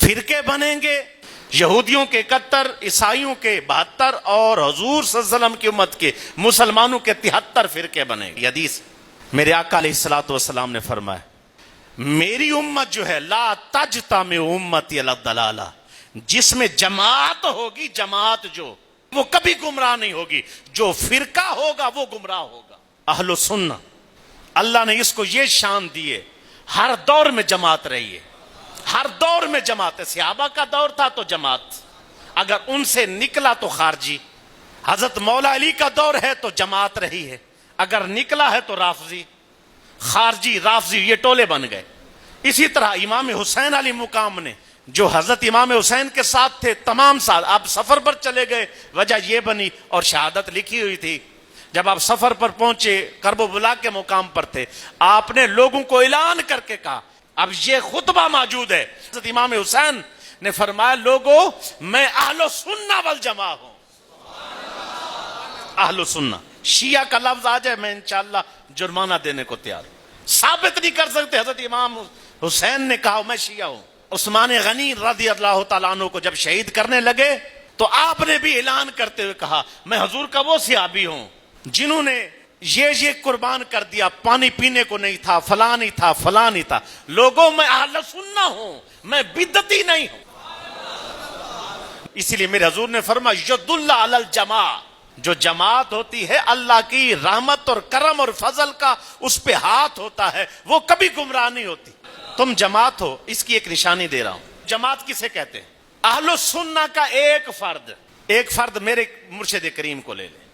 فرقے بنیں گے، یہودیوں کے 71، عیسائیوں کے 72 اور حضور صلی اللہ علیہ وسلم کی امت کے مسلمانوں کے 73 فرقے بنے گے۔ یہ حدیث میرے آقا علیہ الصلوۃ والسلام نے فرمایا میری امت جو ہے لا تجتمع امتی علی الضلالہ، جس میں جماعت ہوگی، جماعت جو وہ کبھی گمراہ نہیں ہوگی، جو فرقہ ہوگا وہ گمراہ ہوگا۔ اہل سنہ اللہ نے اس کو یہ شان دیے، ہر دور میں جماعت رہی ہے، ہر دور میں جماعت ہے۔ صحابہ کا دور تھا تو جماعت، اگر ان سے نکلا تو خارجی۔ حضرت مولا علی کا دور ہے تو جماعت رہی ہے، اگر نکلا ہے تو رافضی، خارجی رافضی یہ ٹولے بن گئے۔ اسی طرح امام حسین علی مقام نے جو حضرت امام حسین کے ساتھ تھے تمام سال، آپ سفر پر چلے گئے، وجہ یہ بنی، اور شہادت لکھی ہوئی تھی۔ جب آپ سفر پر پہنچے، کرب و بلا کے مقام پر تھے، آپ نے لوگوں کو اعلان کر کے کہا، اب یہ خطبہ موجود ہے، حضرت امام حسین نے فرمایا لوگو میں اہل سنہ والجماع ہوں۔ اہل سنہ، شیعہ کا لفظ آ جائے میں انشاءاللہ جرمانہ دینے کو تیار ہوں۔ ثابت نہیں کر سکتے حضرت امام حسین نے کہا میں شیعہ ہوں۔ عثمان غنی رضی اللہ تعالیٰ عنہ کو جب شہید کرنے لگے تو آپ نے بھی اعلان کرتے ہوئے کہا میں حضور کا وہ صحابی ہوں جنہوں نے یہ قربان کر دیا، پانی پینے کو نہیں تھا، فلاں نہیں تھا، فلاں نہیں تھا۔ لوگوں میں اہل سنہ ہوں، میں بدعتی نہیں ہوں۔ اسی لیے میرے حضور نے فرمایا ید اللہ علی الجماع، جو جماعت ہوتی ہے اللہ کی رحمت اور کرم اور فضل کا اس پہ ہاتھ ہوتا ہے، وہ کبھی گمراہ نہیں ہوتی۔ تم جماعت ہو، اس کی ایک نشانی دے رہا ہوں۔ جماعت کسے کہتے ہیں؟ اہل سنہ کا ایک فرد میرے مرشد کریم کو لے لے۔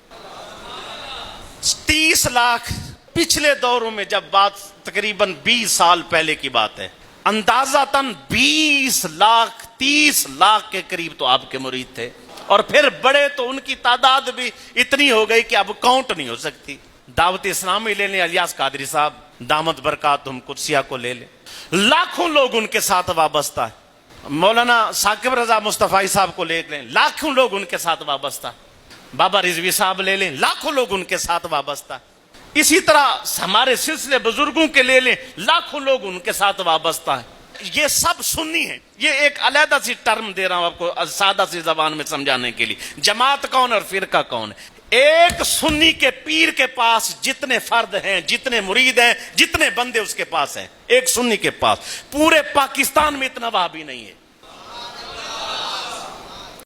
30 لاکھ پچھلے دوروں میں، جب بات تقریباً 20 سال پہلے کی بات ہے، اندازاتاً 20 لاکھ 30 لاکھ کے قریب تو آپ کے مرید تھے، اور پھر بڑے تو ان کی تعداد بھی اتنی ہو گئی کہ اب کاؤنٹ نہیں ہو سکتی۔ دعوت اسلامی لے لیں، الیاس قادری صاحب دامت برکاتہم قدسیہ کو لے لیں، لاکھوں لوگ ان کے ساتھ وابستہ ہیں۔ مولانا ثاقب رضا مصطفی صاحب کو لے لیں، لاکھوں لوگ ان کے ساتھ وابستہ ہیں۔ بابا رضوی صاحب لے لیں، لاکھوں لوگ ان کے ساتھ وابستہ ہیں۔ اسی طرح ہمارے سلسلے بزرگوں کے لے لیں، لاکھوں لوگ ان کے ساتھ وابستہ ہیں۔ یہ سب سنی ہیں۔ یہ ایک علیحدہ سی ٹرم دے رہا ہوں آپ کو سادہ سی زبان میں سمجھانے کے لیے، جماعت کون اور فرقہ کون ہے۔ ایک سنی کے پیر کے پاس جتنے فرد ہیں، جتنے مرید ہیں، جتنے بندے اس کے پاس ہیں، ایک سنی کے پاس، پورے پاکستان میں اتنا وہابی نہیں ہے۔